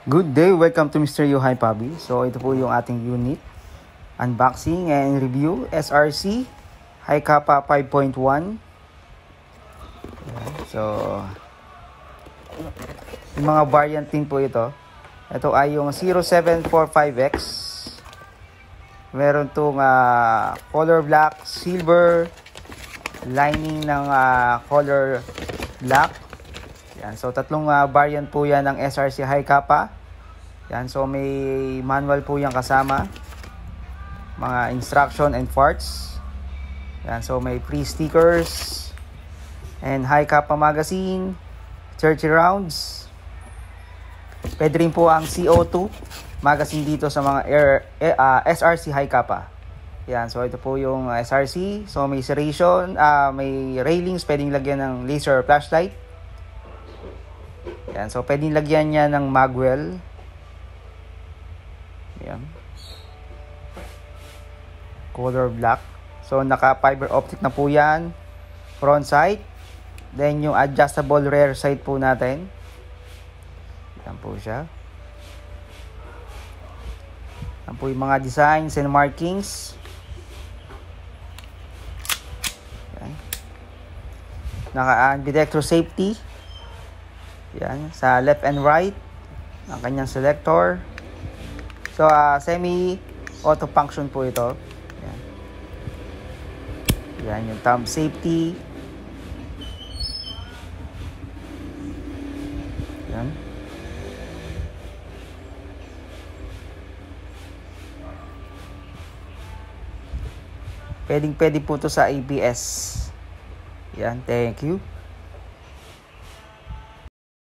Good day, welcome to Mr. Yuhai Pabi. So ito po yung ating unit unboxing and review SRC Hi-Kappa 5.1. So yung mga variant din po ito. Ito ay yung 0745X. Meron tong color black, silver, lining ng color black. Yan, so tatlong variant po yan ng SRC Hi-Kappa. Yan, so may manual po yan kasama. Mga instruction and parts. Yan, so may free stickers. And Hi-Kappa magazine. 30 rounds. Pwede rin po ang CO2 magazine dito sa mga SRC Hi-Kappa. Yan, so ito po yung SRC. So may serration, may railings, pwedeng lagyan ng laser flashlight. Yan, so pwedeng lagyan niya ng magwell. Yan. Color black. So naka fiber optic na po yan. Front sight. Then yung adjustable rear sight po natin. Yan po siya. Yan po yung mga designs and markings. Yan. Naka ambidextrous safety. Yan, sa left and right ang kanyang selector. So semi auto function po ito. Yan. Yan yung thumb safety. Yan. Pwede po ito sa ABS. Yan, thank you.